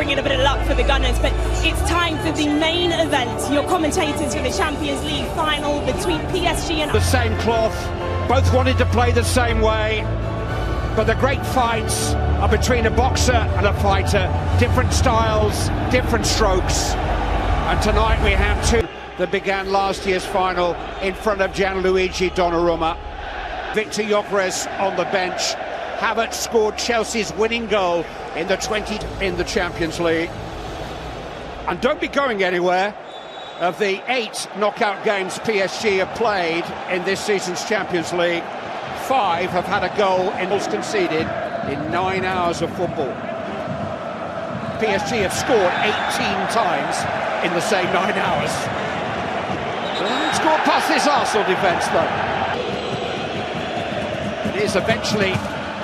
bring in a bit of luck for the Gunners, but it's time for the main event. Your commentators for the Champions League final between PSG and... The same cloth, both wanted to play the same way, but the great fights are between a boxer and a fighter. Different styles, different strokes. And tonight we have two that began last year's final in front of Gianluigi Donnarumma. Victor Gyökeres on the bench. Havertz scored Chelsea's winning goal in the Champions League. And don't be going anywhere. Of the 8 knockout games PSG have played in this season's Champions League, 5 have had a goal in goals conceded in 9 hours of football. PSG have scored 18 times in the same 9 hours. Scored past this Arsenal defence though. It is eventually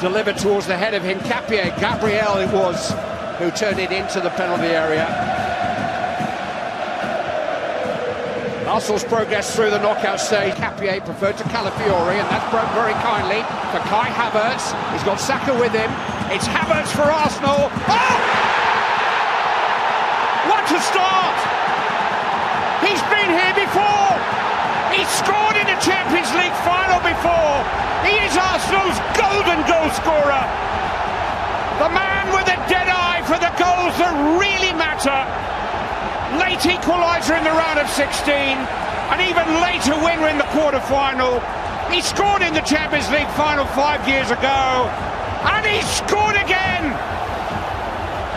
delivered towards the head of Hincapié. Gabriel it was who turned it into the penalty area. Arsenal's progress through the knockout stage. Hincapié preferred to Calafiori, and that's broke very kindly for Kai Havertz. He's got Saka with him. It's Havertz for Arsenal. Oh! What a start! He's been here before! He scored in the Champions League final before! He is Arsenal's golden goal scorer! The man with a dead eye for the goals that really matter! Late equaliser in the round of 16, and even later winner in the quarter-final. He scored in the Champions League final 5 years ago, and he scored again!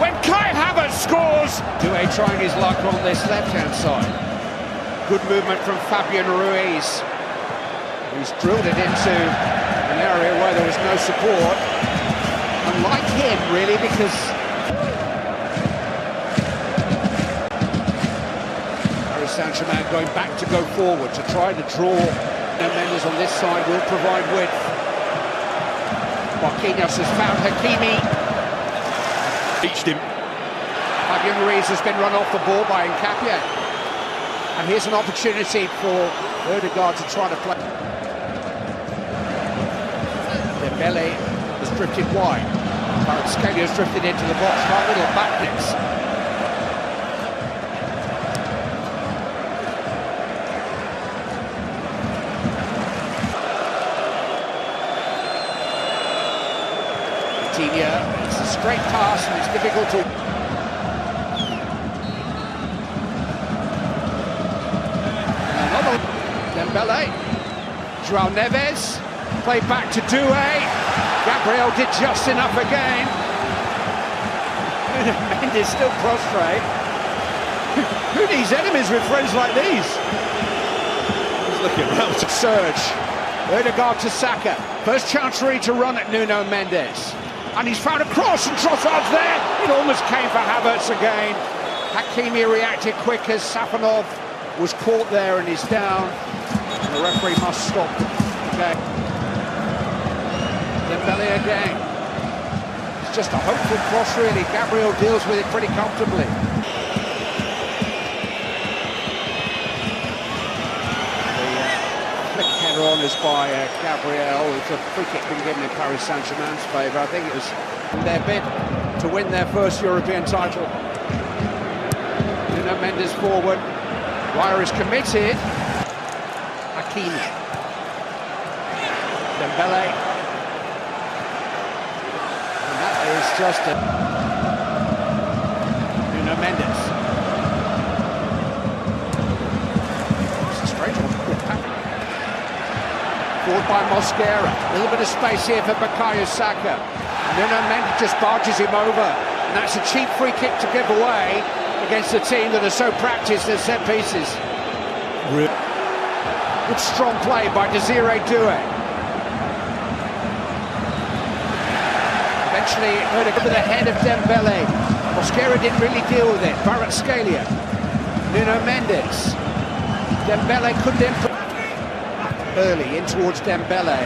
When Kai Havertz scores... Doué trying his luck on this left-hand side. Good movement from Fabian Ruiz. He's drilled it into an area where there was no support. Unlike him, really, because... Paris Saint-Germain going back to go forward to try to draw. And Mendes on this side will provide width. Marquinhos has found Hakimi. Reached him. Fabian Ruiz has been run off the ball by Hincapié. And here's an opportunity for Odegaard to try to play. Dembele has drifted wide. Kvaratskhelia has drifted into the box. Right little backness. Coutinho, it's a straight pass and it's difficult to... Dembele, João Neves, played back to Doué. Gabriel did just enough again. Mendes still prostrate. Who needs enemies with friends like these? He's looking around to surge. Odegaard to Saka. First chance really to run at Nuno Mendes. And he's found a cross and Trossard's there. It almost came for Havertz again. Hakimi reacted quick as Safanov was caught there and is down. And the referee must stop the game. Dembele again. It's just a hopeful cross really. Gabriel deals with it pretty comfortably. The flick header on is by Gabriel. It's a free kick been given in Paris Saint-Germain's favour. I think it was their bid to win their first European title. Nuno Mendes forward. Raya is committed. Hakimi. Dembele. And that is just a... Nuno Mendes. It's a straight one. Forward by Mosquera. A little bit of space here for Bukayo Saka. Nuno Mendes just barges him over. And that's a cheap free kick to give away against a team that are so practiced at set pieces. Good strong play by Desiré Doué. Eventually, over the head of Dembele. Mosquera didn't really deal with it. Kvaratskhelia. Nuno Mendes. Dembele couldn't improve. Early in towards Dembele.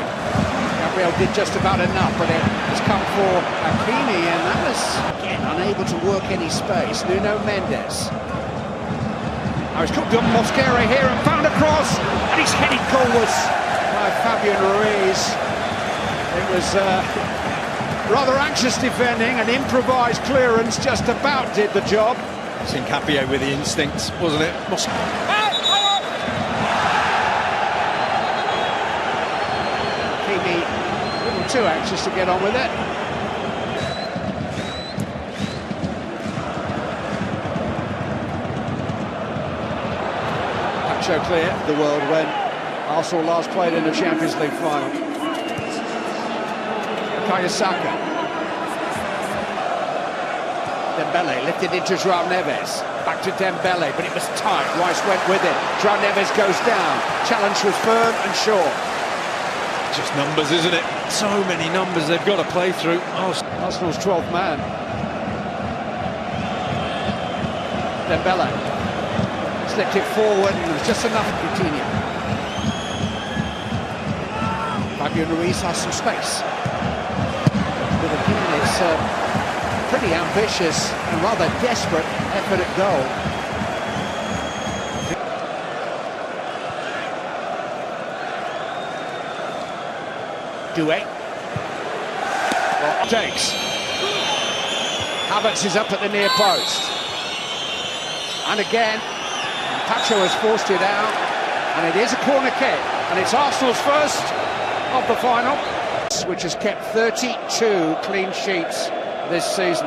Gabriel did just about enough, but it has come for Hakimi, and that was, again, unable to work any space. Nuno Mendes. Now he's cooked up Mosquera here and found a cross, and he's headed goalwards by Fabian Ruiz. It was Rather anxious defending, an improvised clearance just about did the job. Hincapié with the instinct, wasn't it? Kimi a little too anxious to get on with it. Pacho clear the world when Arsenal last played in the Champions League final. Kayasaka. Dembele lifted into João Neves. Back to Dembele, but it was tight. Rice went with it. João Neves goes down. Challenge was firm and sure. Just numbers, isn't it? So many numbers they've got to play through. Arsenal's 12th man. Dembele slipped it forward and it was just enough. Coutinho. Fabio Ruiz has some space. But again, it's pretty ambitious and rather desperate effort at goal. Doué. Well, takes. Havertz is up at the near post. And again, Pacho has forced it out. And it is a corner kick. And it's Arsenal's first of the final, which has kept 32 clean sheets this season.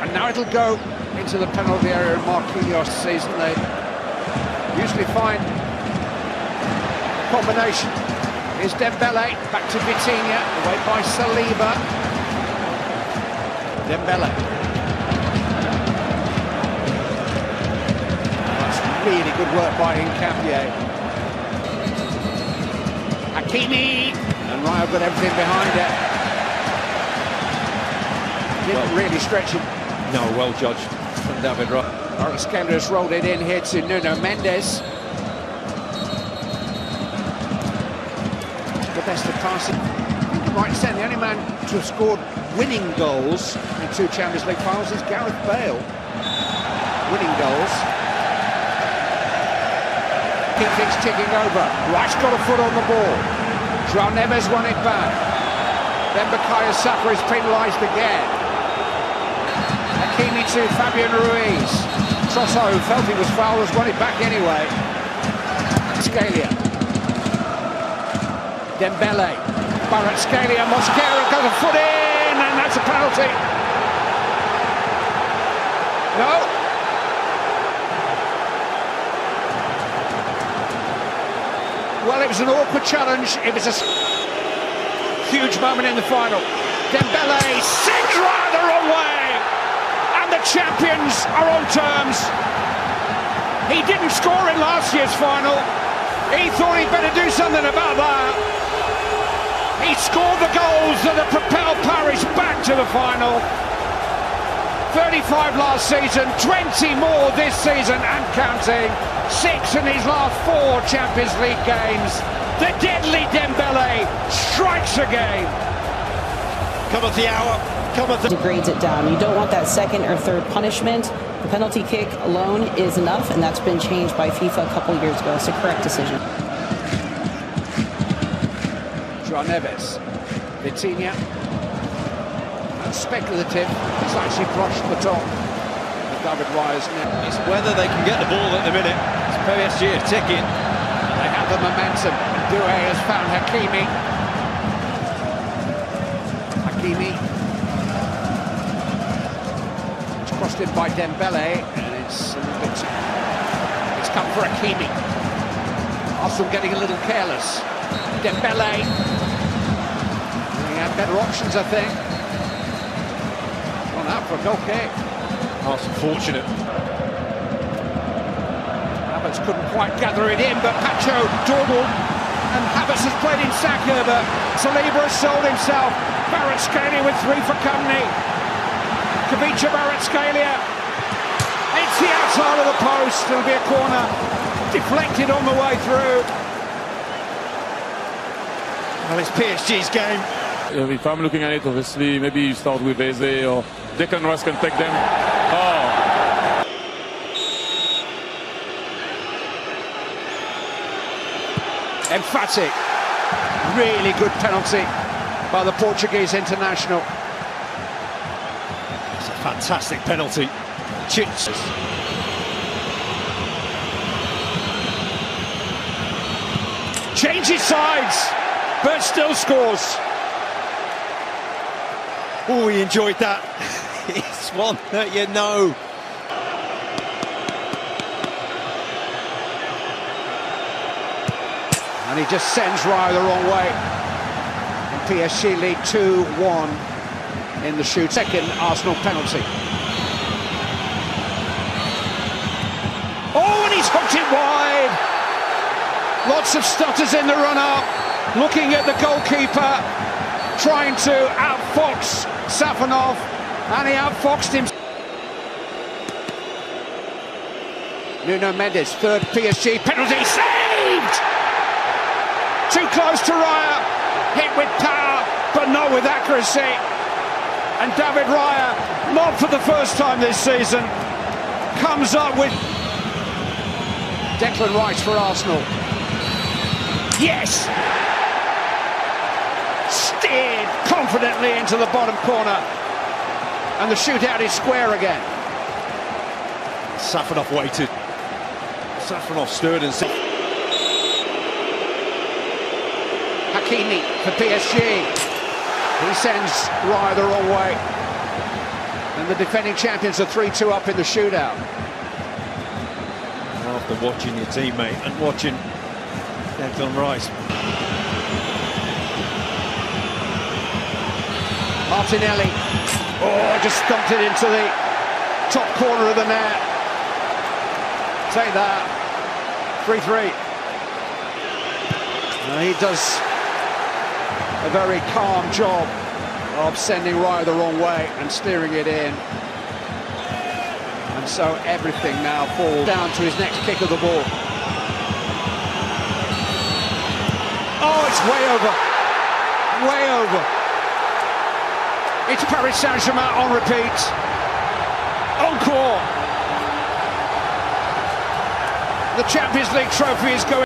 And now it'll go into the penalty area in Marquinhos' season. They usually find a combination. Here's Dembele, back to Vitinha, away by Saliba. Dembele. That's really good work by Hincapié. Hakimi, and Raya got everything behind it. Didn't really stretch it. No, well judged from David Raya. Kvaratskhelia rolled it in here to Nuno Mendes. The best of passing. Right, the only man to have scored winning goals in 2 Champions League finals is Gareth Bale. Winning goals. Keep things ticking over. Rice got a foot on the ball. João Neves won it back. Then Bukayo Saka is penalised again. Hakimi to Fabian Ruiz. Trosso, who felt he was fouled, has won it back anyway. Scalia. Dembele. Kvaratskhelia. Mosquera got a foot in, and that's a penalty. No. Well, it was an awkward challenge. It was a huge moment in the final. Dembele sends right the wrong way. The champions are on terms. He didn't score in last year's final. He thought he'd better do something about that. He scored the goals that have propelled Paris back to the final. 35 last season, 20 more this season and counting. 6 in his last 4 Champions League games. The deadly Dembele strikes again. Come at the hour. Degrades it down. You don't want that second or third punishment. The penalty kick alone is enough, and that's been changed by FIFA a couple years ago. It's a correct decision. João Neves. Vitinha. That's speculative. It's actually brushed the top of David Raya's net. It's whether they can get the ball at the minute. It's PSG is ticking. They have the momentum. Doué has found Hakimi. Hakimi. Crossed in by Dembele, and it's a little bit. It's come for Hakimi. Arsenal getting a little careless. Dembele. He had better options, I think. Gone out for a goal kick. Arsenal fortunate. Havertz couldn't quite gather it in, but Pacho dawdled, and Havertz has played in Saka, but Saliba has sold himself. Kvaratskhelia with 3 for company. Kvaratskhelia. It's the outside of the post. It'll be a corner. Deflected on the way through. Well, it's PSG's game. If I'm looking at it, obviously, maybe you start with Eze or Declan Rice can take them. Oh. Emphatic. Really good penalty by the Portuguese international. It's a fantastic penalty. Chits. Changes sides, but still scores. Oh, he enjoyed that. It's one that you know. And he just sends Raya the wrong way. And PSG lead 2-1 in the shoot. Second Arsenal penalty. Oh, and he's hooked it wide. Lots of stutters in the run-up. Looking at the goalkeeper, trying to outfox Safanov, and he outfoxed him. Nuno Mendes, third PSG penalty, saved! Too close to Raya, hit with power, but not with accuracy. And David Raya, not for the first time this season, comes up with Declan Rice for Arsenal. Yes! Steered confidently into the bottom corner. And the shootout is square again. Safanov waited. Safanov stirred and said. Hakimi for PSG. He sends Raya the wrong way. And the defending champions are 3-2 up in the shootout. After watching your teammate and watching Declan Rice. Martinelli. Oh, just stumped it into the top corner of the net. Take that. 3-3. He does a very calm job of sending Raya the wrong way and steering it in. And so everything now falls down to his next kick of the ball. Oh, it's way over. Way over. It's Paris Saint-Germain on repeat. Encore. The Champions League trophy is going.